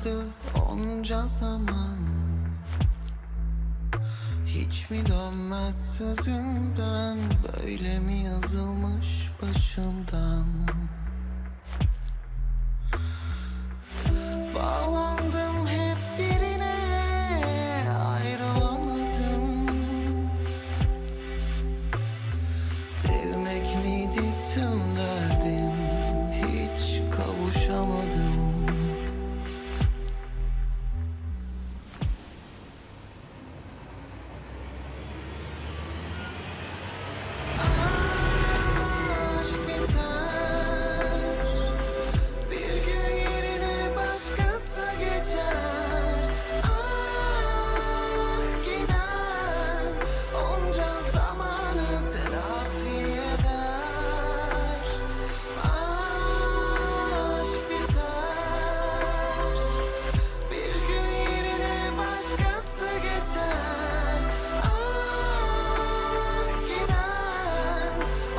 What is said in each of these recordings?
vardı onca zaman. Hiç mi dönmez sözümden, böyle mi yazılmış başından? Bağlandım hep birine, ayrılamadım. Sevmek miydi tüm derdim, hiç kavuşamadım. Aşk biter, bir gün yerine başkası geçer. Ah gider, onca zamanı telafi eder. Aşk biter, bir gün yerine başkası geçer. Ah gider,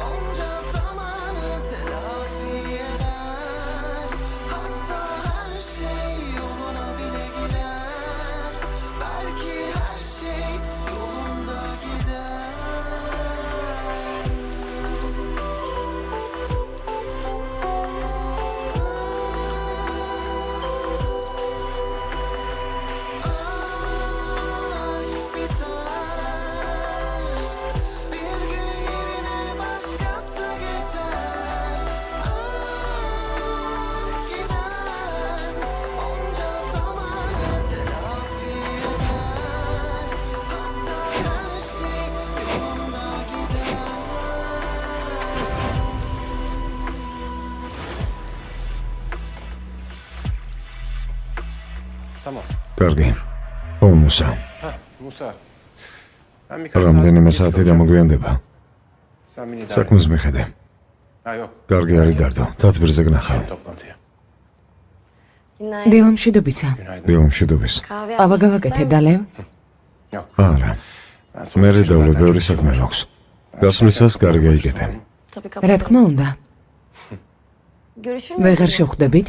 onca zamanı telafi eder. Hatta her şey yoluna bile girer. Belki her şey yolunda gider. Aşk biter, bir gün yerine başkası geçer. Ah gider, onca zamanı telafi eder. Hatta her şey yolunda gider. Tamam. კარგი. ო მუსა, Musa. Ben birkaç რამდენიმე saat საათი დამოგვიანდება. Sen beni idare et. საქმეს მიხედე. Ha yok. კარგი არის დარდო, თათბირზე გნახავ. Toplantıya. დილამშვიდობისა. დილამშვიდობის. ყავა გავაკეთე დალევ. Yok. არა. მე დავle ბევრი საქმე მაქვს. გასვლისას კარგი გაიგეთე. რა თქმა უნდა. ვეღარ შევხვდებით?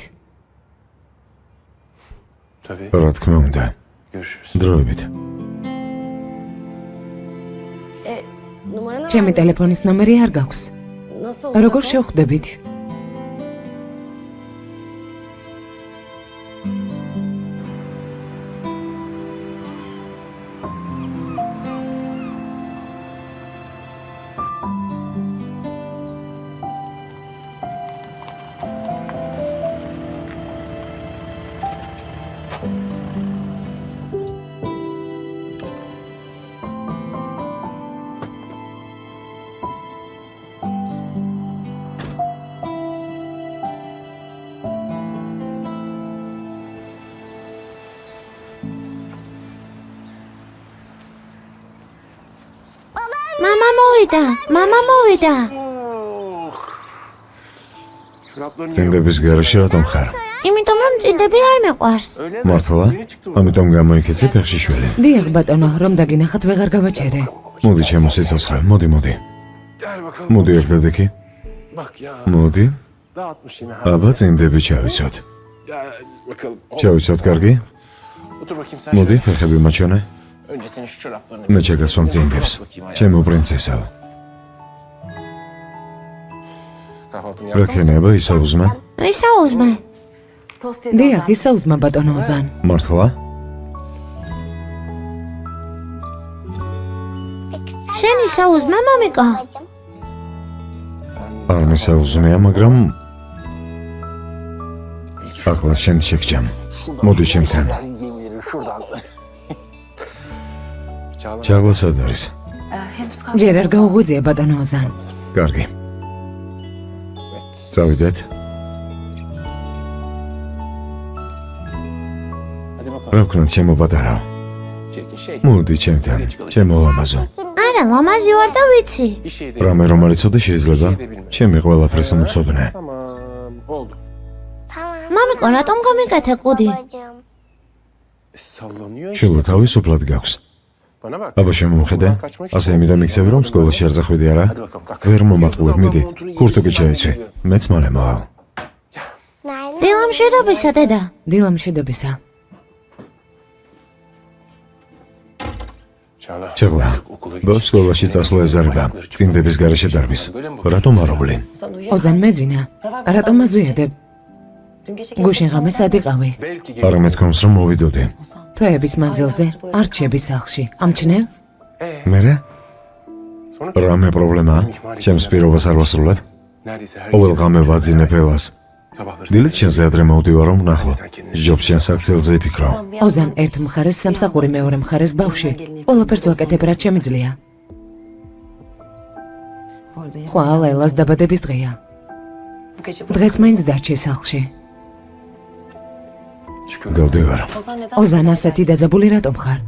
Tabii. რა თქმა უნდა. Görüşürüz. დროებით. ჩემი ტელეფონის ნომერი არ გაქვს. როგორ შევხვდებით? მამა მოვიდა. Çoraplarını წინდების გარეშე რატომ ხარ? იმიტომ რომ წინდები არ მეყვარს. Öyle mi? მართლა? Yeni çıktı mı? ამიტომ გამოიქეცი ფეხში შველი. დიახ ბატონო, რომ დაგინახათ ვეღარ გავაჩერე. მოდი ჩემო სიცოცხლე, მოდი. Gel bakalım. მოდი ერთადექი. Bak ya. მოდი. Dağıtmış yine. Ha. აბა წინდები ჩავიცოთ. Gel bakalım. ჩავიცოთ, კარგი? Otur bakayım sen მოდი, şöyle. ფეხები მაჩვენე. Önce senin şu çoraplarını. მე ჩაგასვამ წინდებს. ჩემო პრინცესა. Kahvaltını რა yaptın mı? ქენება ისაუზმა? ვისაუზმე? დიახ, ისაუზმა ბატონო ოზან. მართლა? შენ ისაუზმე, მამიკა? არ მისაუზმეა, მაგრამ ახლა შენ შეგჭამ. მოდი ჩემთან. Yemleri şuradan. Çağla. ჩაღლა სად არის? ჯერ არ გაუღვიძია ბატონო ოზან. კარგი. Evet. წავიდეთ. Hadi bakalım. რა ვქნათ ჩემო პატარა? Çirkin şey. მოდი ჩემთან. ჩემო ლამაზო. არა, ლამაზი ვარ და ვიცი. Bir şey de. რამე რომ არ იცოდე შეიძლება? ჩემი ყველაფერს მოწოდნე. Tamam. Oldu. მამიკა, რატომ გამიკეთე კუდი? Sallanıyor işte. შულო თავისუფლად გაქვს. Bana bak. აბა შემომხედე. ასე ამიტომ იქცევი რომ სკოლაში არ წახვიდე არა? Hadi bakalım kalk. ვერ მომატყუებ, მიდი. ქურთუკი ჩაიცვი. მეც მალე მოვალ. დილამშვიდობისა, დედა. დილამშვიდობისა. Çağla, bu skolაში წასვლა ეზარება წინდების გარეშე დარბის. რატომ არ ავლენ? ოზან მეძინა. რატომ მაზვიადებ? გუშინ ღამეს ადიყავი. არა მეთქვამს რომ მოვიდოდი. თვეების მანძილზე არჩების სახლში. ამჩნევ? მერე? რამე პრობლემაა? ჩემს პირობას არ ვასრულებ? ყოველ ღამე ვაძინებ ელას. დილით შენზე ადრე მოვდივარ რომ ვნახო. ჯობს შენს აქციელზე იფიქრო. ოზან ერთ მხარეს სამსახური მეორე მხარეს ბავშვი. ყველაფერს ვაკეთებ რაც შემიძლია. ხვალ ელას დაბადების დღეა. დღეს მაინც დარჩე სახლში. გავდივარ. ოზან ასეთი დაძაბული რატომ ხარ?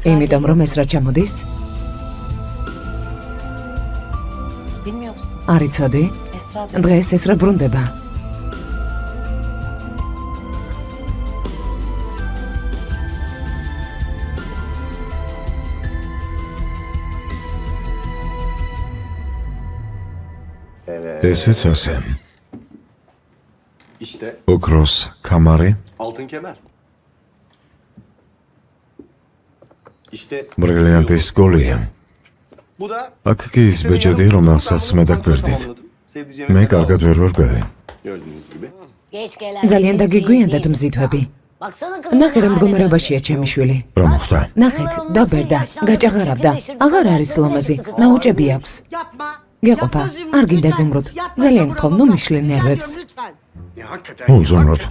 იმიტომ რომ ეს რა ჩამოდის? არ იცოდი? დღეს ეს რა ბრუნდება? ესეც ასე. İşte ოქროს კამარი, altın kemer. İşte ბრილიანტის გოლია. bu da აქ კი ის ბეჭედი, რომელსაც მე დაგვერდით. tamamladım. Sevdiceğim მე კარგად ვერ ვარკვევი. gördüğünüz gibi. ძალიან დაგიგვიანდათ მზითვები. ნახე რა მდგომარეობაშია ჩემი შვილი. რა მოხდა? ნახეთ, დაბერდა, გაჭაღარავდა. აღარ არის ლომაზი, ნაუჭები აქვს. გეყოფა, არ გინდა ზუმრუთ. ძალიან გთხოვ, ნუ მიშლი ნერვებს. ზუმრუთ,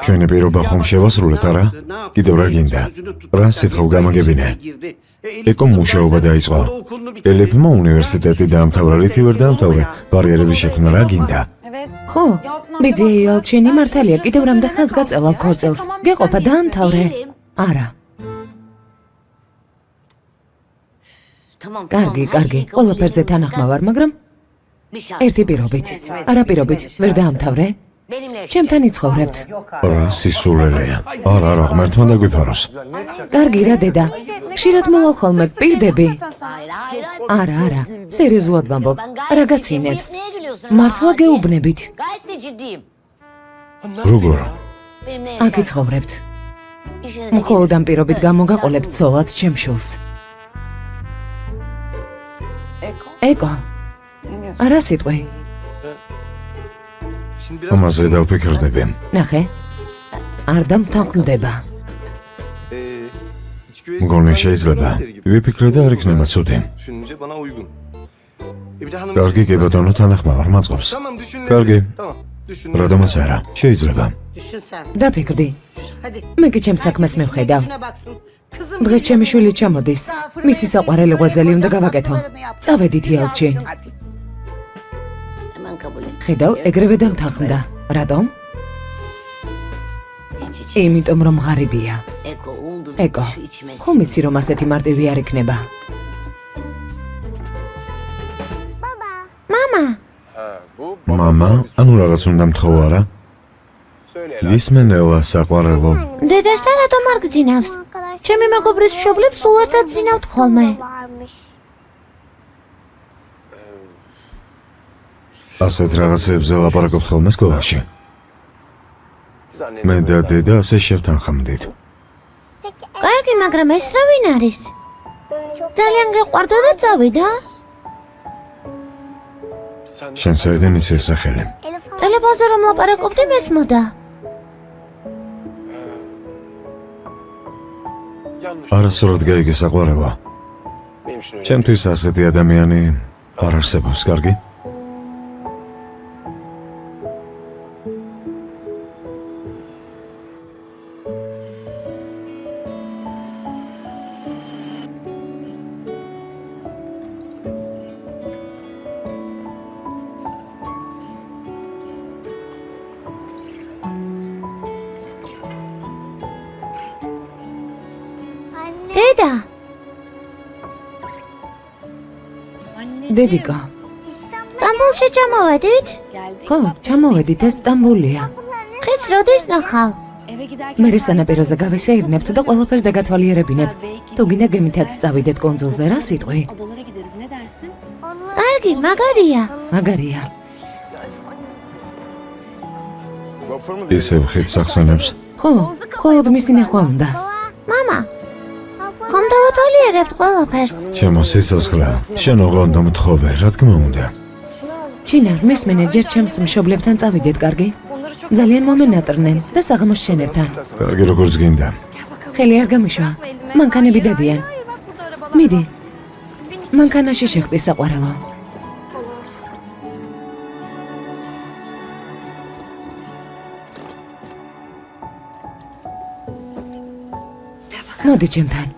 ჩვენი პირობა ხომ შევასრულეთ, არა? კიდევ რა გინდა? რა სიტყვა გამაგებინე? ეკო მუშაობა დაიწყო. ელეფმა უნივერსიტეტი დაამთავრა, რითი ვერ დაამთავრე? ბარიერების შექმნა რა გინდა? ხო, ბიძი ელჩინი მართალია, კიდევ რამდენ ხანს გაწელავ ქორწილს. გეყოფა, დაამთავრე. არა. კარგი, კარგი, ყველაფერზე თანახმავარ, მაგრამ ერთი პირობით. არა პირობით, ვერ დაამთავრე? ჩემთან იცხოვრებთ. რა სისულელეა. არა, ღმერთმა დაგვიფაროს. კარგი რა დედა. ხშირად მოვალ ხოლმე, პირდები. არა, სერიოზულად ვამბობ. რა გაცინებს? მართლა გეუბნებით. როგორ? აქ იცხოვრებთ. მხოლოდ ამ პირობით გამოგაყოლებთ ცოლად ჩემ შულს. ეკო. არა სიტყვი. Şimdi biraz ამაზე დავფიქრდები. ნახე. არ დამთანხმდება. içki üyesi მგონი შეიძლება. gibi. ვიფიქრე და არ იქნება ცუდი. Düşününce bana uygun. Bir de hanım. კარგი კი ბატონო, თანახმავარ, მაწყობს. Tamam düşün. კარგი. Tamam. Düşün. რადგანაც არა, შეიძლება. Düşün sen. დაფიქრდი. Hadi. მე კი ჩემს საქმეს მივხედავ. Şuna baksın. Kızım დღეს ჩემი შვილი ჩამოდის. მისი საყვარელი ღვაწლი უნდა გავაკეთო. წავედით ელჩი. ხედავ, ეგრევე დამთანხმდა. რატომ? იმიტომ რომ ღარიბია. ეკო, ხომ იცი რომ ასეთი მარტივი არ იქნება? მამა, მამა, ანუ რაღაც უნდა მთხოვო არა? ისმენ ელა საყვარელო. დედასთან რატომ არ გძინავს? ჩემი მეგობრის მშობლებს სულ ერთად ძინავთ ხოლმე. ასეთ რაღაცებზე ლაპარაკობთ ხოლმე სკოლაში. მე და დედა ასე შევთანხმდით. კარგი, მაგრამ ეს რა ვინ არის? ძალიან გეყვარდა და წავიდა? შენ საიდან იცი ეს სახელი? ტელეფონზე რომ ლაპარაკობდი მესმოდა. არასრულად გაიგე საყვარელო. ჩემთვის ასეთი ადამიანი არ არსებობს, კარგი? დედა, დედიკო, სტამბოლში ჩამოვედით? ხო, ჩამოვედით, ეს სტამბულია. ხეთს როდის ნახავ? მე სანაპიროზე გავესეირნებთ და ყველაფერს დაგათვალიერებინებ. თუ გინდა გემითაც წავიდეთ კონძულზე, რა სიტყვი? კარგი, მაგარია. მაგარია. ისევ ხეთს ახსენებს. ხო, მხოლოდ მისი ნახვა უნდა. მამა, ვუტოლიერებთ ყველაფერს. ჩემო სიცოცხლე, შენ ოღონდ მომთხოვე, რა თქმა უნდა. ჩინარ, მესმენე, ჯერ ჩემს მშობლებთან წავიდეთ, კარგი? ძალიან მომენატრნენ და საღამოს შენებთან. კარგი როგორც გინდა. ხელი არ გამიშვა. მანქანები დადიან. მიდი. მანქანაში შეხვდი საყვარელო. მოდი ჩემთან.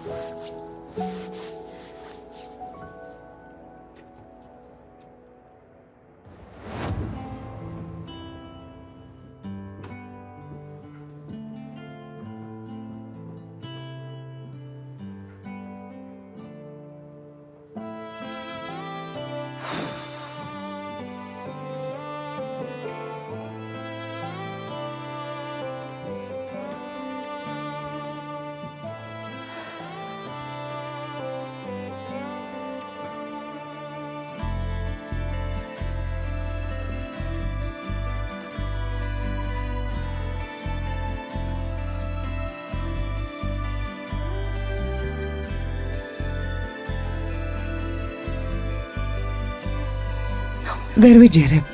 ვერ ვიჯერებ.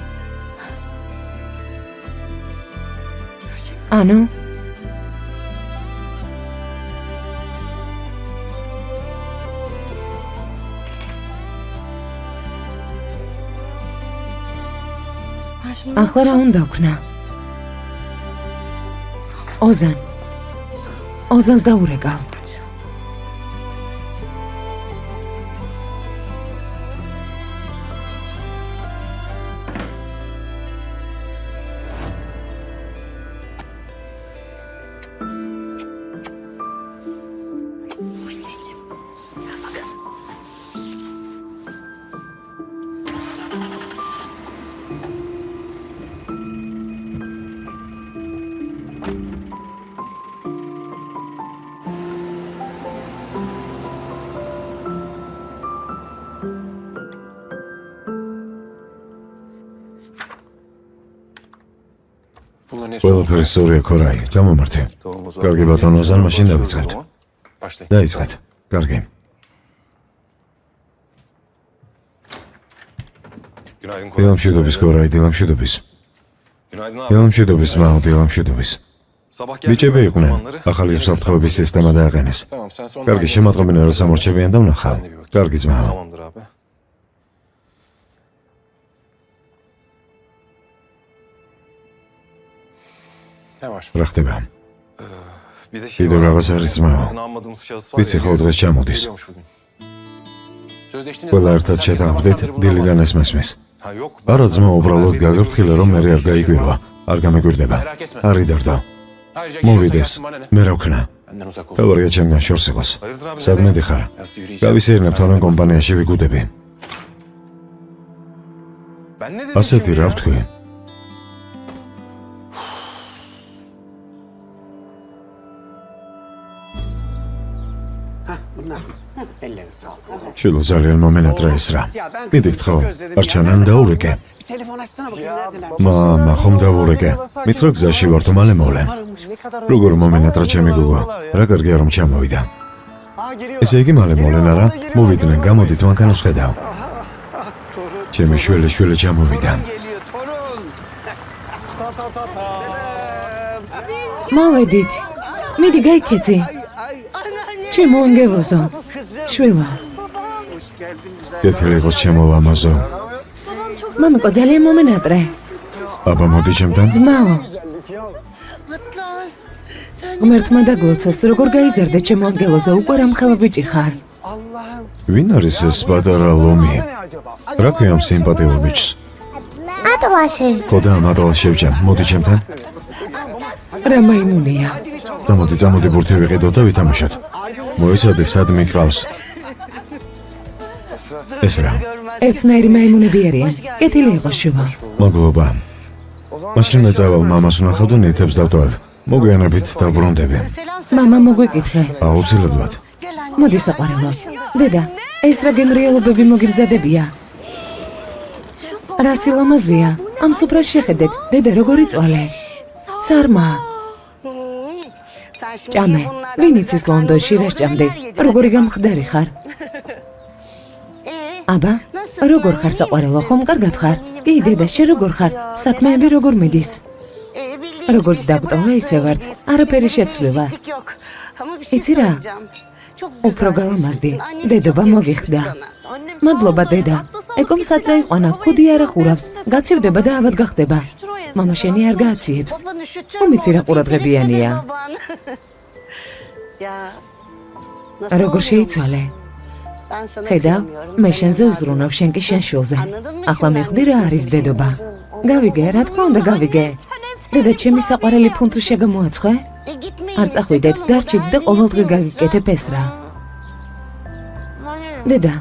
ანუ ახლა რა უნდა ვქნა? ოზანს დაურეკავ. ყველაფერი სწორია, ქორაი, გამომართე. კარგი ბატონო ოზან, მაშინ დავიწყებთ. დაიწყეთ. კარგი. დილამშვიდობის, ქორაი, დილამშვიდობის. დილამშვიდობის, მაო, დილამშვიდობის. ბიჭები იყვნენ, ახალი უსაფრთხოების სისტემა დააყენეს. კარგი, შემატყობინე, რომ სამორჩებიან და ვნახავ. კარგი, ძმაო. რა ხდება? კიდევ რაღაც არის, ძმაო. ვიცი, ხო დღეს ჩამოდის. ყველა ერთად შეთანხმდით, დილიდან ეს მესმის. არა, ძმა, უბრალოდ გაგაფრთხილე, რომ მე არ გაიგვირვა. არ გამეგვირდება. არ იდარდო. მოვიდეს, მე რა ვქნა? თავარია ჩემგან შორს იყოს. სადმე დიხარ? გავისეირნებ თორემ კომპანიაში ვიგუდები. ასეთი რა ვთქვი? შილო ძალიან მომენატრა ეს რა. მიდი გთხოვ, არ ჩანან დაურეკე. მამა, ხომ დაურეკე. მითხრა გზაში ვარ თუ მალე მოვლენ. როგორ მომენატრა ჩემი გოგო? რა კარგია რომ ჩამოვიდა. ესე იგი მალე მოვლენ არა? მოვიდნენ, გამოდით მანქანას ხედავ. ჩემი შვილი ჩამოვიდა. მოვედით. მიდი გაიქეცი. ჩემო ანგელოზო. შვილა. კეთილი იყოს ჩემო ლამაზო. მამიკო ძალიან მომენატრე. აბა მოდი ჩემთან. ძმაო. ღმერთმა დაგლოცოს, როგორ გაიზარდე ჩემო ანგელოზო, უკვე რამხელა ბიჭი ხარ. ვინ არის ეს პატარა ლომი? რა ქვია ამ სიმპათიურ ბიჭს? ატლასი. ხოდა ამ ატლას შევჭამ, მოდი ჩემთან. რა მაიმუნია. წამოდი ბურთი ვიყიდოთ და ვითამაშოთ. მოიცადე სად მიყავს. ეს რა? ერთნაირი მაიმუნები არიან. კეთილი იყო შვილო. მადლობა. მაშინ მე წავალ მამას ვნახავ და ნეთებს დავტოვებ. მოგვიანებით დავბრუნდები. მამა მოგვიკითხე. აუცილებლად. მოდი საყვარელო. დედა, ეს რა გემრიელობები მოგიმზადებია? რა სილამაზია? ამ სუფრას შეხედეთ, დედა როგორი წვალე. სარმა. Sen şimdi ჭამე, bunlardan ვინ güzel იცის ლონდონში რა karnıyarık ჭამდი? orada neler yedin როგორი acaba? გამხდარი ხარ? აბა, როგორ ხარ საყვარელო, ხომ კარგად ხარ? კი, დედაშე როგორ ხარ? საქმეები როგორ მიდის? როგორც დაგვტოვა, ისე ვართ. არაფერი შეცვლილა. იცი რა? უფრო გალამაზდი. დედობა მოგიხდა. მადლობა დედა. ეკომ საწე იყვანა, ხუდი არ ახურავს. გაცივდება და ავად გახდება. მამა შენი არ გააციებს. უმიცი რა ყურადღებიანია. როგორ შეიცვალე? ხედავ, მე შენზე ვზრუნავ, შენ კი შენ შვილზე. ახლა მიხვდი რა არის დედობა. გავიგე, რა თქმა უნდა გავიგე. დედა ჩემი საყვარელი ფუნთუ შეგამოაცხე? არ წახვიდეთ, დარჩით და ყოველდღე გაგიკეთებ ეს რა. დედა,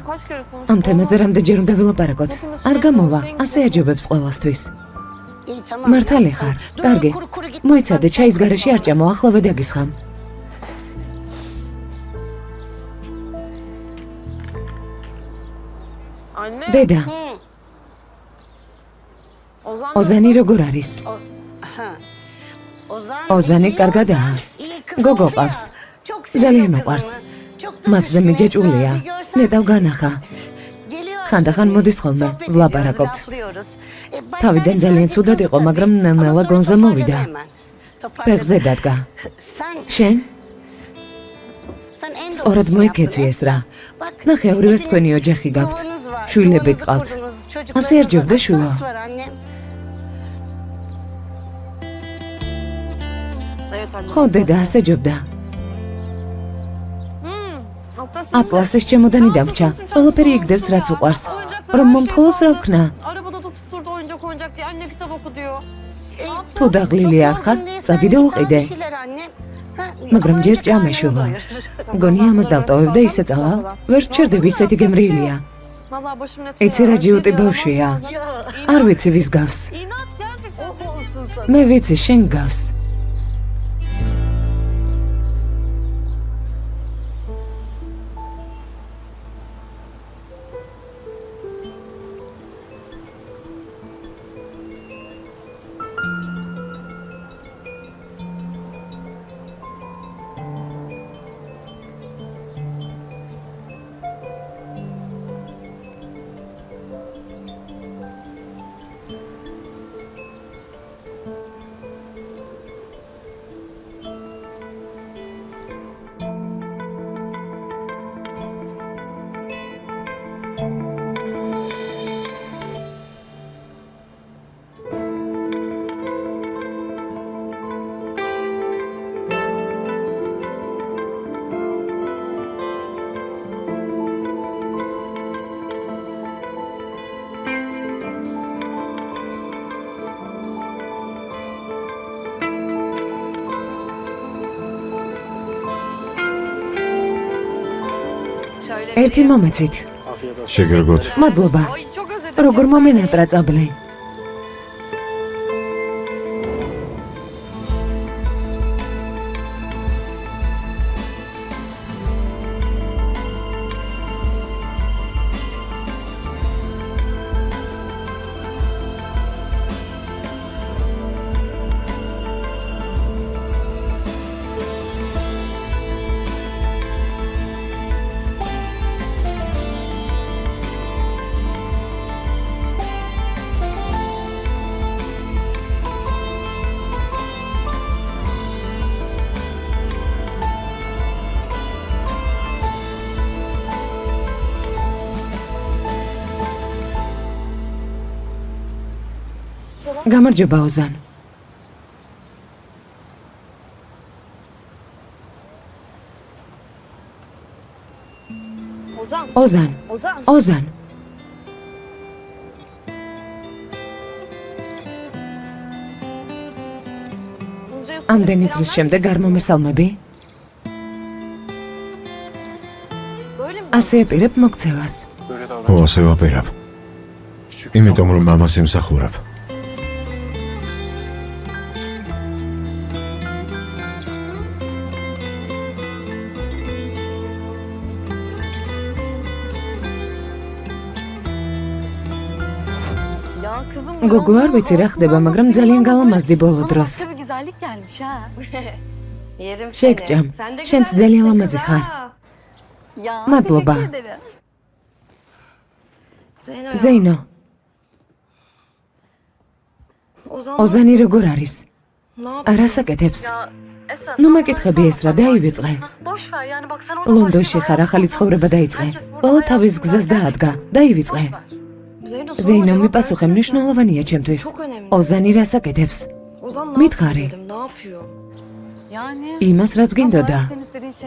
ამ თემაზე რამდენჯერ უნდა ვილაპარაკოთ? არ გამოვა, ასე აჯობებს ყველასთვის. მართალი ხარ, კარგი. მოიცადე, ჩაის გარეშე არ ჭამო, ახლავე დაგისხამ. დედა, ოზანი როგორ არის? ოზანი კარგადაა. გოგო ყავს. ძალიან უყვარს. მასზე მიჯაჭვულია. ნეტავ განახა. ხანდახან მოდის ხოლმე, ვლაპარაკობთ. თავიდან ძალიან ცუდად იყო, მაგრამ ნელა გონზე მოვიდა. ფეხზე დადგა. შენ? სწორად მოიქეცი ეს რა. ნახე, ორივეს თქვენი ოჯახი გაქვთ. შვილები გყავთ. ასე არ ჯობდა შვილო? ხო, დედა, ასე ჯობდა. ატლასის ჩემოდანი დამრჩა. ყველაფერი იგდებს, რაც უყვარს. რომ მომთხოვოს რა ვქნა? Arabada da tutturdu oyuncak diye anne kitap oku diyor. თუ დაღლილი არ ხარ, წადი და უყიდე. მაგრამ ჯერ ჭამე შვილო. მგონი ამას დავტოვებ და ისე წავალ. ვერ ვჩერდები, ისეთი გემრიელია. Vallahi başım ne იცი რა ჯიუტი ბავშვია. არ ვიცი ვის გავს. İnat gerçekten. მე ვიცი შენ გავს. ერთი მომეცით. შეგერგოთ. მადლობა. Ay çok özledim. როგორ მომენატრა წაბლი. გამარჯობა ოზან. Ozan. ოზან. Ozan. ოზან. ამდენი წლის შემდეგ არ მომესალმები? ასე აპირებ მოქცევას. ო, ასე ვაპირებ. იმიტომ რომ მამას იმსახურებ. Ya kızım. გოგო არ ვიცი რა ხდება, მაგრამ ძალიან გალამაზდი ბოლო დროს. Nasıl bir güzellik gelmiş ha. შეგჭამ. შენც ძალიან ლამაზი ხარ. მადლობა. ზეინო, ოზანი როგორ არის? რას აკეთებს? ნუ მეკითხები ეს რა დაივიწყე. ლონდონში ხარ, ახალი ცხოვრება დაიწყე. ყველა თავის გზას დაადგა, დაივიწყე. ზეინო, მიპასუხე, მნიშვნელოვანია ჩემთვის. ოზანი რას აკეთებს? მითხარი. იმას რაც გინდოდა.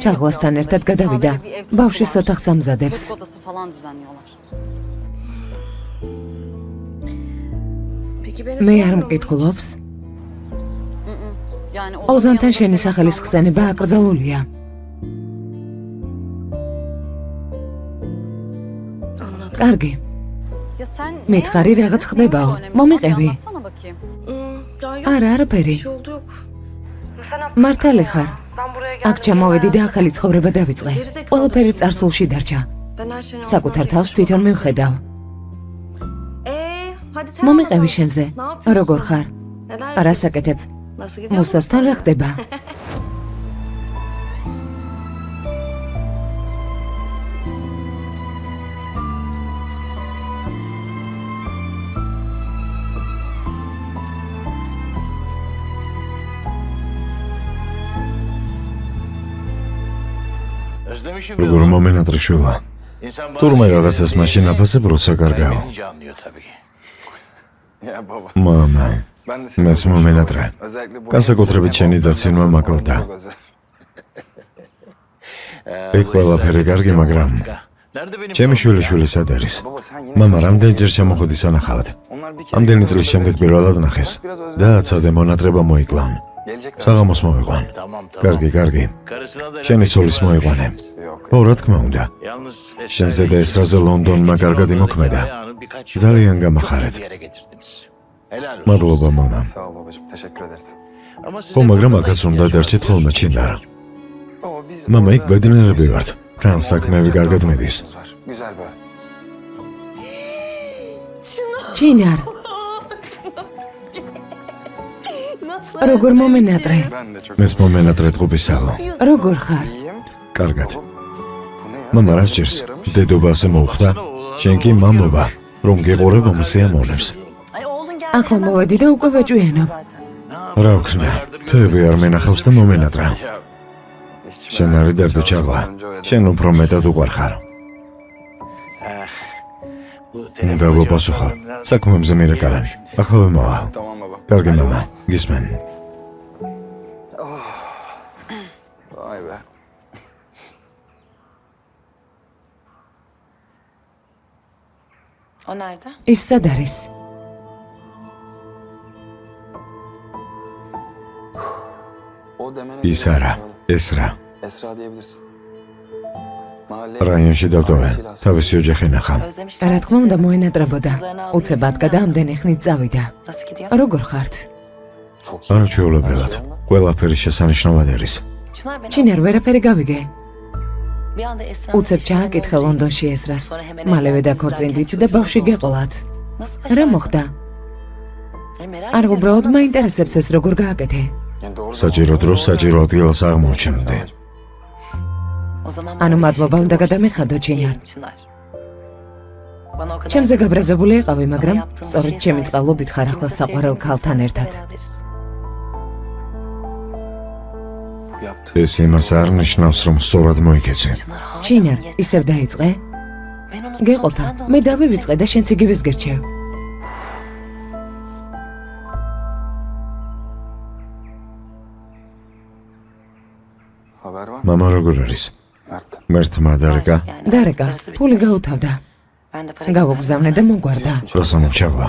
ჩაღლასთან ერთად გადავიდა. ბავშვის ოთახს ამზადებს. მე არ მკითხულობს. ოზანთან შენი სახელის ხსენება აკრძალულია. კარგი. მითხარი რაღაც ხდებაო. მომიყევი. არა, არაფერი. მართალი ხარ. აქ ჩამოვედი და ახალი ცხოვრება დავიწყე. ყველაფერი წარსულში დარჩა. საკუთარ თავს თვითონ მივხედავ. მომიყევი შენზე. როგორ ხარ? რას აკეთებ? მუსასთან რა ხდება? როგორ მომენატრე შვილა. თურმე რაღაცას მაშინ აფასებ, როცა კარგავ. მამა, მეც მომენატრე. განსაკუთრებით შენი დაცინვა მაკლდა. ეგ ყველაფერი კარგი, მაგრამ ჩემი შვილი სად არის? მამა რამდენჯერ შემოხვედი სანახავად. ამდენი წლის შემდეგ პირველად ნახეს და აცადე მონატრება მოიკლან. საღამოს მოვიყვან. კარგი. შენი ცოლის მოიყვანე. ო, რა თქმა უნდა. შენზე და ესრაზე ლონდონმა კარგად იმოქმედა. ძალიან გამახარეთ. მადლობა, მამა. ო, მაგრამ აქაც უნდა დარჩეთ ხოლმე ჩინარ. მამა, იქ ბედნიერები ვართ. თან საქმეები კარგად მიდის. ჩინარ. როგორ მომენატრე? მეც მომენატრე ტყუპისალო. როგორ ხარ? კარგად. მამა რა სჯერს? დედობა ასე მოუხდა? შენ კი მამობა, რომ გეყურებ ამასე ამონებს. ახლა მოვედი და უკვე ვეჭვიანობ. რა ვქნა? თვეები არ მენახავს და მომენატრა. შენ არი დარდო ჩაღლა. შენ უფრო მეტად უყვარხარ. უნდა ვაპასუხო. საქმემზე მირეკალე. ახლა მოვალ. კარგი მამა, გისმენ. ის სად არის? ის არა, ეს რა. რაიონში დავტოვე, თავისი ოჯახი ნახა. რა თქმა უნდა მოენატრებოდა. უცებად და ამდენი ხნით წავიდა. როგორ ხართ? არა ჩვეულებრივად. ყველაფერი შესანიშნავად არის. ჩინარ, ვერაფერი გავიგე. უცებ ჩააკითხე ლონდონში ესრას. მალევე დაქორწინდით და ბავშვი გეყოლათ. რა მოხდა? არ უბრალოდ მაინტერესებს ეს როგორ გააკეთე. საჭირო დროს საჭირო ადგილას აღმოჩნდი. ანუ მადლობა უნდა გადამეხადო ჩინარ. ჩემზე გაბრაზებული იყავი, მაგრამ სწორედ ჩემი წყალობით ხარ ახლა საყვარელ ქალთან ერთად. ეს იმას არ ნიშნავს, რომ სწორად მოიქეცე. ჩინარ, ისევ დაიწყე? გეყოფა, მე დავივიწყე და შენც იგივეს გერჩევ. მამა როგორ არის? მერთმა დარეკა? დარეკა, ფული გაუთავდა. გავუგზავნე და მოგვარდა. რას ამოჩაღლა?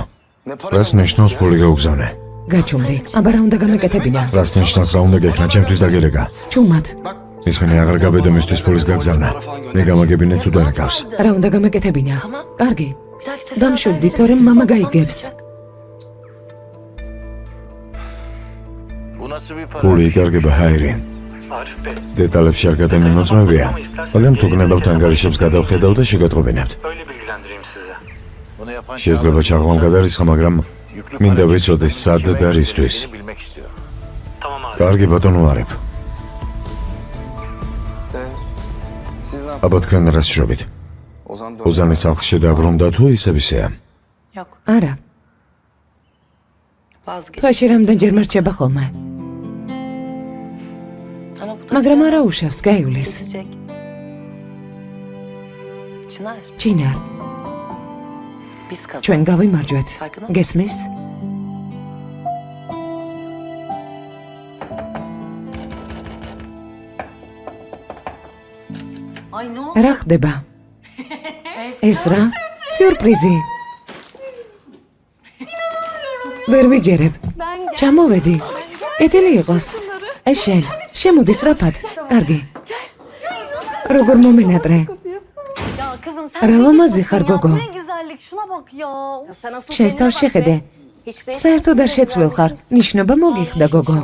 რას ნიშნავს ფული გაუგზავნე? გაჩუმდი, აბა რა უნდა გამეკეთებინა? რას ნიშნავს რა უნდა გექნა ჩემთვის დაგერეკა? ჩუმად. ისინი აღარ გაბედო მისთვის ფულის გაგზავნა. მე გამაგებინე თუ დარეკავს. რა უნდა გამეკეთებინა? კარგი. დამშვიდდი, თორემ მამა გაიგებს. ფული იკარგება ჰაირი. დეტალებში არ გადამიმოწმებია, მაგრამ თუ გნებავთ ანგარიშებს გადავხედავ და შეგატყობინებთ. შეიძლება ჩაღლამ გადარისხა, მაგრამ მინდა ვიცოდე სად და რისთვის. კარგი ბატონო არებ. აბა თქვენ რას შრობთ? ოზანის სახლში შედაბრუნდა თუ ისევ ისეა? არა. თვეში რამდენჯერ მერჩება ხოლმე. მაგრამ არა უშავს, გაივლის. ჩინარ. ჩვენ გავიმარჯვეთ. გესმის? რა ხდება? ეს რა? სიურპრიზი. ვერ ვიჯერებ. ჩამოვედი. კეთილი იყოს. ეს შემოდი სწრაფად. კარგი. როგორ მომენატრე? რა ლამაზი ხარ, გოგო. შენს თავს შეხედე. საერთოდ არ შეცვლილ ხარ. ნიშნობა მოგიხდა, გოგო.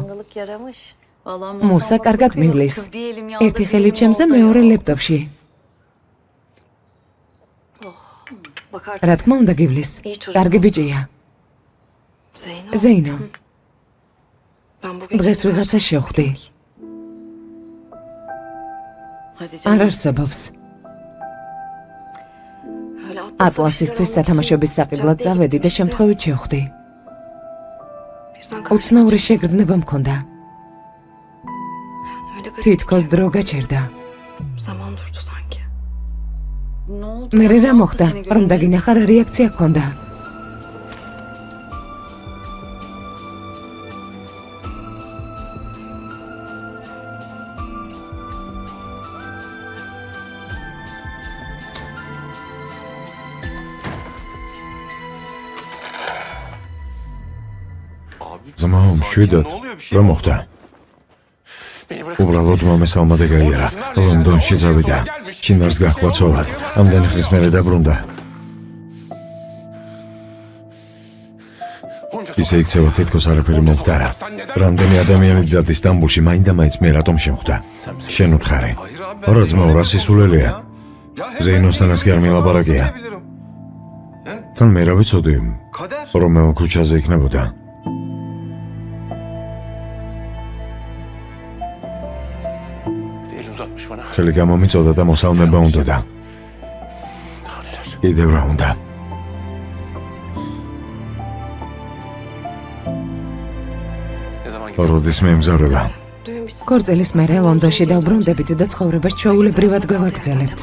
მუსა კარგად მივლის. ერთი ხელი ჩემზე, მეორე ლეპტოპში. რა თქმა უნდა გივლის. კარგი ბიჭია. ზეინო. დღეს ვიღაცა შევხვდი. არ არსებობს. ატლასისთვის სათამაშოების საყიდლად წავედი და შემთხვევით შევხვდი. უცნაური შეგრძნება მქონდა. თითქოს დრო გაჩერდა. მერე რა მოხდა, რომ დაგინახა რა რეაქცია ჰქონდა. ძმაო, მშვიდად, რა მოხდა? უბრალოდ მომესალმა და გაიარა. ლონდონში წავიდა. ჩინარს გაჰყვა ცოლად. ამდენი ხნის მერე დაბრუნდა. ისე იქცევა თითქოს არაფერი მომხდარა. რამდენი ადამიანი დადის სტამბულში, მაინდა-მაინც მე რატომ შემხვდა? შენ უთხარი. არა ძმაო, რა სისულელეა. ზეინოსთანაც კი არ მილაპარაკია. თან მე რა ვიცოდი, რომელ ქუჩაზე იქნებოდა. ხელი გამომიწოდა და მოსალმება უნდოდა. კიდევ რა უნდა? როდის მეემგზავრება? ქორწილის მერე ლონდონში დავბრუნდებით და ცხოვრებას ჩვეულებრივად გავაგრძელებთ.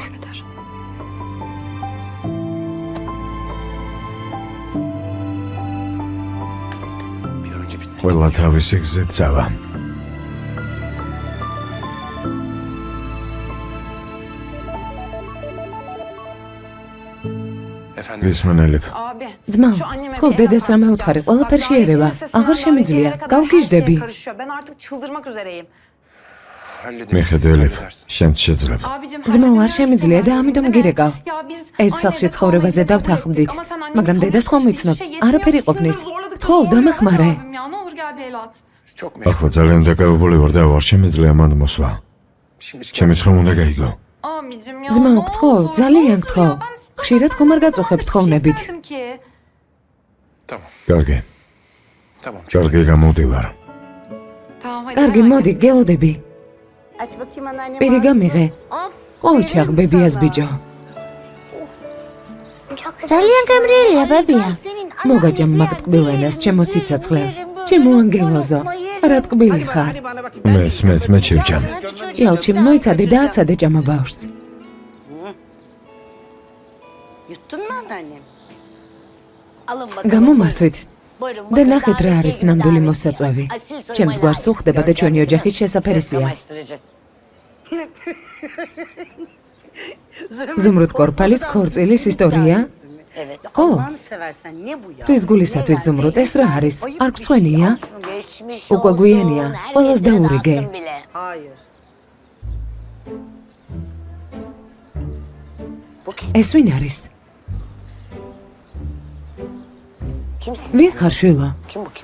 ყველა თავისი გზით წავა. გისმენელებ. ძმა, თუ დედას რამე უთხარი, ყველაფერი შეერევა. აღარ შემიძლია, გავგიჟდები. მიხედველებ, შენც შეძლებ. ძმაო, არ შემიძლია და ამიტომ გირეკავ. ერთ სახლში ცხოვრებაზე დავთანხმდით, მაგრამ დედას ხომ ვიცნობ, არაფერი ყოფნის. თქო, დამეხმარე. ახლა ძალიან დაკავებული ვარ და არ შემიძლია მანდ მოსვლა. ჩემი ცხომ უნდა გაიგო. ძმაო, გთხოვ, ძალიან გთხოვ. ხშირად ხომ არ გაწუხებ თხოვნებით. კარგი. კარგი, გამოდივარ. კარგი, მოდი, გელოდები. პირი გამიღე. ყოჩაღ, ბებიას ბიჭო. ძალიან გემრიელია, ბებია. მოგაჯამ მაგ ტკბილენას, ჩემო სიცოცხლე. ჩემო ანგელოზო. რა ტკბილი ხარ. მეც შევჯამ. იალჩი, მოიცადე და აცადე ჭამაბავს. Yuttun mu anneannem? გამომართვით და ნახეთ რა არის ნამდვილი მოსაწვევი. ჩემს გვარს უხდება და ჩვენი ოჯახის შესაფერისია. ზუმრუდ კორპალის ქორწილის ისტორია? ხო. თვის გულისათვის ზუმრუდ ეს რა არის? არ გწვენია? უკვე გვიანია, ყველას დაურიგე. ეს ვინ არის? ვინ ხარ შვილო?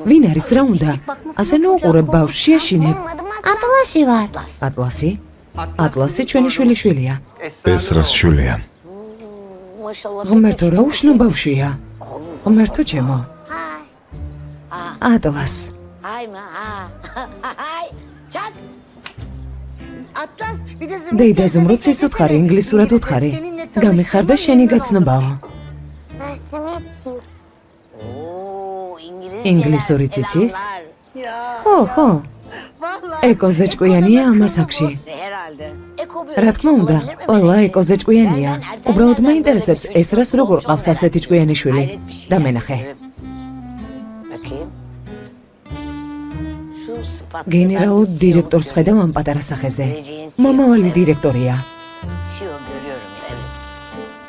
ვინ არის, რა უნდა? ასე ნუყურებ ბავშვს, შეაშინებ. ატლასი ვარ. ატლასი? ატლასი ჩვენი შვილიშვილია. ეს რას შვილია? ღმერთო, რა უშნო ბავშვია. ღმერთო ჩემო. ატლას. Atlas bir de Zümrüt. დეიდა ზუმრუდს ის უთხარი ინგლისურად უთხარი. გამიხარდა შენი გაცნობაო. Oo, İngilizce იცის? Ya. ხო, ხო. Vallahi. ეკოზე ჭკვიანია ამას აქში. Herhalde. რა თქმა უნდა, ყველა ეკოზე ჭკვიანია. უბრალოდ მაინტერესებს ეს რას როგორ ყავს ასეთი ჭკვიანი შვილი. და მენახე. Bakayım. Şu sıfatlı გენერალურ დირექტორს ხედავ ამ პატარა სახეზე. მომავალი დირექტორია. CEO görüyorum, evet.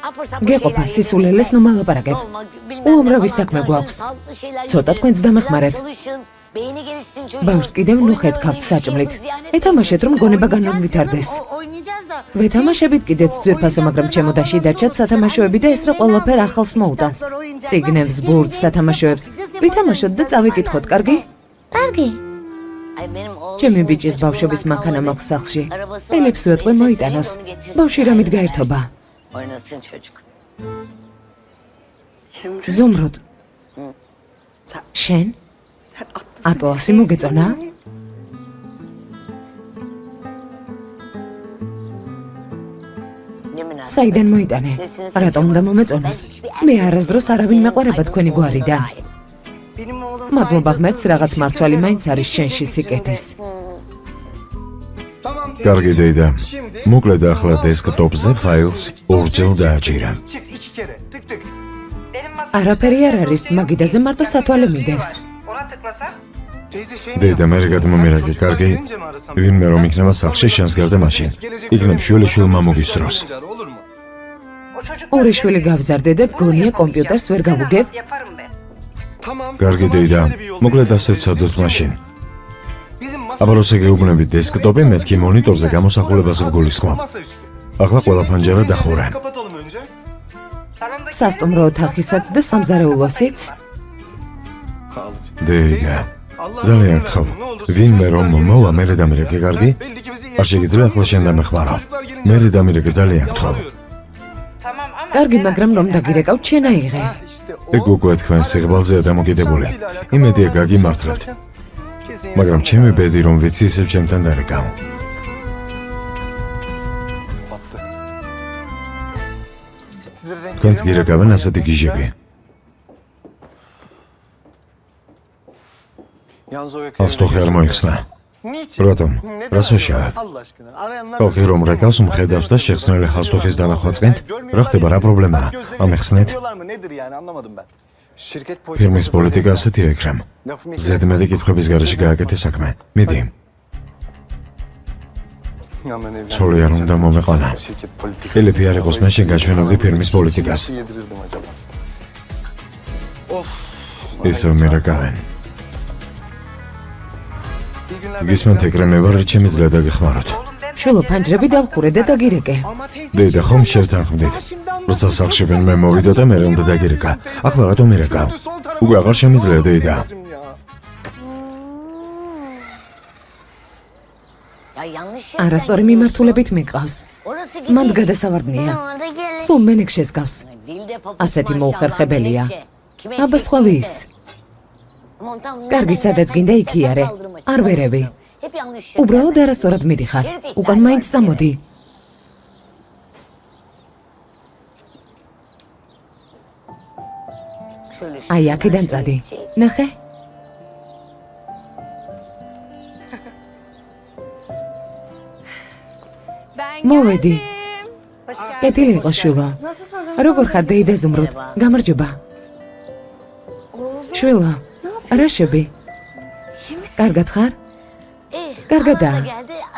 Apır sapır გეყოფა şeyler სისულელეს ნუ მალაპარაკებ. olma, bilmem ne უამრავი falan საქმე filan. გვაქვს. Sağlıklı şeyler ცოტა yiyin, თქვენც დამეხმარეთ. çalışın, beyni gelişsin çocuğun. ბავშვს კიდევ ნუ ხედავთ საჭმლით. ეთამაშეთ რომ გონება განვითარდეს. Oynayacağız da. ვეთამაშებით კიდეც ძვირფასო, მაგრამ ჩემო დაში დარჩათ სათამაშოები და ეს რა ყველაფერ ახალს მოუტანს. ციგნებს, ბურთს, სათამაშოებს. ვითამაშოთ და წავიკითხოთ, კარგი? კარგი. Ay benim oğlum ჩემი şimdi ბიჭის çocuk ბავშვების oynamak მანქანა kalmadı. მაქვს სახლში. Arabası ელებს var. უეთყვი მოიტანოს. Onu getirsin. ბავშვი რამით გაერთობა? Oynasın çocuk. ზუმრუდ. შენ? ატლასი მოგეწონა? Yemin საიდან მოიტანე? რატომ უნდა მომეწონოს? მე არასდროს არავინ მეყვარება თქვენი გვარიდან. Benim oğlum მადლობა ღმერთს, რაღაც მარცვალი მაინც არის შენში სიკეთის. Tamam teyze. კარგი დეიდა. Şimdi მოკლედ ახლა დესკტოპზე ფაილს ორჯერ დააჭირა. çık 2 kere. Tık tık. არაფერი არ არის, მაგიდაზე მარტო სათვალე მიდევს. Teyze şey დეიდა მე გადმომირაგე, კარგი? ვინმე რომ იქნება სახლში შენს გარდა მაშინ. იქნებ შვილიშვილმა მოგისროს. Olur mu? ორი შვილი გავზარდე და გონია კომპიუტერს ვერ გავუგებ. Tamam. კარგი დეიდა. მოკლედ ასე ვცადოთ მაშინ. Bizim masa აბა როცა გეუბნები დესკტოპი, მეთქი მონიტორზე გამოსახულებას ვგულისხმობ. ახლა ყველა ფანჯარა დახურე. kapatalım önce. სასტუმრო ოთახისაც და სამზარეულოსიც. დეიდა. ძალიან გთხოვ. ვინმე რომ მოვა, მე დამირეკე, კარგი? Belli ki bizi არ შეგიძლია ახლა შენ დამეხმარო. მე დამირეკე, ძალიან გთხოვ. კარგი, მაგრამ რომ დაგირეკავ, შენ აიღე. işte ეგ უკვე თქვენ სიღბალზეა დამოკიდებული. იმედია გაგიმართლებთ. მაგრამ ჩემი ბედი რომ ვიცი ისევ ჩემთან დარეკავ. battı. Sizlere denk თქვენც გირეკავენ ასეთი გიჟები. Yalnız o ალსტოხი არ მოიხსნა. Niçin? რატომ? Neden რას ვეშავებ? Allah aşkına. Arayanlar ხალხი რომ რეკავს მხედავს და შეხსნელი ხალსტოხის დანახვა წკენთ, რა ხდება, რა პრობლემაა? ამეხსნეთ? Diyorlar mı? Nedir yani anlamadım ben. Şirket ფირმის პოლიტიკა ასეთია ეკრემ. ზედმეტი კითხვების გარეშე გააკეთე საქმე. მიდი, ცოლი არ უნდა მომეყანა. Şirket politikası. ელეფი არ იყოს, მე შენ გაჩვენებდი ფირმის პოლიტიკას. Nasıl yedirirdim acaba? Of. ისევ მერეკავენ. İyi günler. გისმენთ ეკრემ, მე ვარ ჩემი ძლა დაგეხმაროთ. შვილო, ფანჯრები დავხურე და დაგირეკე. Ama teyze. დედა ხომ შევთანხმდით. როცა სახლში ვინმე მოვიდა და მე უნდა დაგირეკა. ახლა რატომ ირეკავ? უკვე აღარ შემიძლია დედა. Ya yanlış şey. არასწორი მიმართულებით მიყავს. Orası მანდ gidiş. გადასავარდნია. Orada gelin. სულ მენექშეს გავს. Dilde papuç ასეთი maşallah, მოუხერხებელია. menekşe. Kime აბა çekti? სხვა ვის? Aman tam კარგი, nereden სადაც gelsen გინდა sen იქ იარე. kaldırma, არ ვერევი. Hep yanlış şey. უბრალოდ არასწორად მიდიხარ. უკან მაინც წამოდი. Şöyle şu- აი, აქედან წადი. ნახე? Ben მოვედი. geldim. Hoş geldin. კეთილი იყო შვილო. Nasılsın? როგორ ხარ დეიდა ზუმრუდ? გამარჯობა. შვილო, რა შეbi? კარგად ხარ? კარგადაა.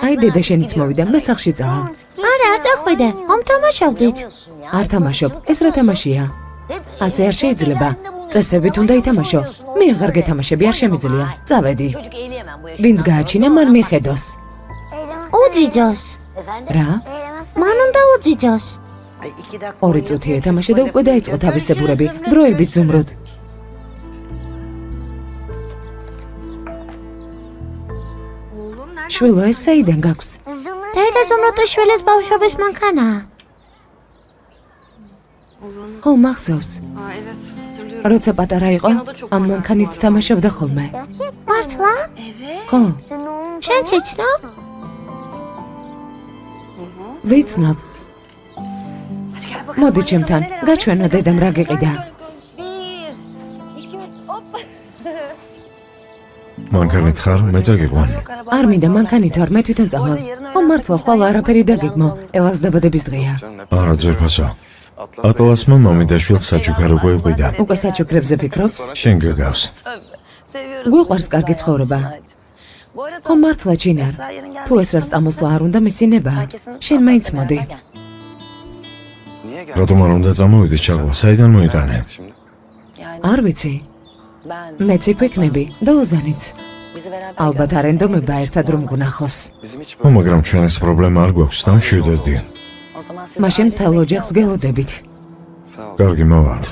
აი დედა შენიც მოვიდა, მე სახლში წავალ. არა, არ დახვიდე. ხომ თამაშობდით? არ თამაშობ, ეს რა თამაშია? ასე არ შეიძლება. წესებით უნდა ითამაშო. მე აღარ გეთამაშები, არ შემიძლია. წავედი. Çocuk eğleyemem bu yaşta. ვინც გააჩინა, მან მიხედოს. უძიძოს. Efendim? რა? მან უნდა უძიძოს. Ay 2 dakika. ორი წუთი ეთამაშე და უკვე დაიწყო თავისებურები. დროებით ზუმრუდ. Oğlum nerede? შვილო, ეს საიდან გაქვს? დედა ზუმრუდის შვილის ბავშვობის მანქანაა. Ozan'ın. ხო, მახსოვს. Aa evet hatırlıyorum. როცა პატარა იყო, ამ მანქანით თამაშობდა ხოლმე. მართლა? Evet. ხო, შენ ციცნობ? ვიცნობ. მოდი ჩემთან, გაჩვენო დედამ რა გიყიდა. მანქანით ხარ, მე წაგიყვან. არ მინდა მანქანით ვარ, მე თვითონ წავალ. ხო მართლა ხვალ არაფერი დაგეგმო. ელას დაბადების დღეა. არა ძვირფასო. ატლასმა მომიდაშვილ საჩუქარი გვეყვიდა. უკვე საჩუქრებზე ფიქრობს? შენ გეგავს. გვიყვარს კარგი ცხოვრება. ხო მართლა ჩინარ. თუ ეს რას წამოსვლა არ უნდა მისინება, შენ მაინც მოდი. რატომ არ უნდა წამოვიდეს ჩაღლა? საიდან მოიტანე? არ ვიცი. მეც ვიქნები და ოზანიც. ალბათ არენდომება ერთად რომ გვნახოს. ხო, მაგრამ ჩვენს პრობლემა არ გვაქვს და მშვიდობდი. მაშინ მთელ ოჯახს გელოდებით. კარგი, მოვალთ.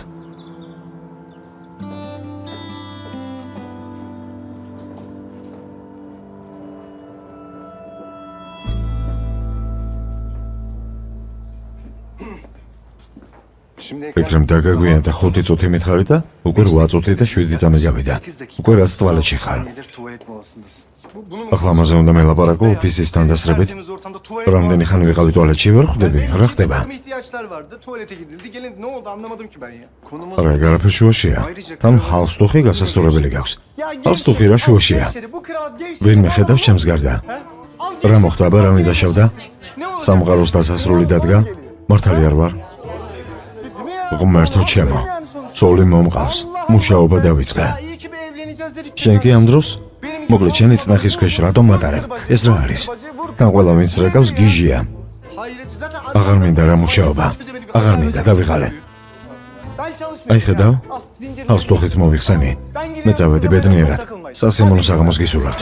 ფიქრեմ დაგაგვიან და 5 წუთი მითხარი და უკვე 8 წუთი და 7 წამი გავიდა. უკვე რაც ტუალეტში ხარ. ახლა ამაზე უნდა მელაპარაკო ოფისისთან დასრებით. რამდენი ხანი ვიყავი ტუალეტში ვერ ხვდები? რა ხდება? არა, გარაფერ შუაშია. თან ჰალსტუხი გასასწორებელი გაქვს. ჰალსტუხი რა შუაშია? ვინმე ხედავს ჩემს გარდა? რა მოხდა, ბარამი დაშავდა? სამყაროს დასასრული დადგა? მართალი არ ვარ? ღმერთო ჩემო, სული მომყავს, მუშაობა დავიწყე. შენ კი ამ დროს? მოკლედ შენი წნახის ქვეშ რატომ მატარებ? ეს რა არის? თან ყველა ვინც რეკავს გიჟია. აღარ მინდა რა მუშაობა. აღარ მინდა დავიღალე. აი ხედავ? ჰალსტუხიც მოვიხსენი. მე წავედი ბედნიერად. სასიმონო საღამოს გისურვებთ.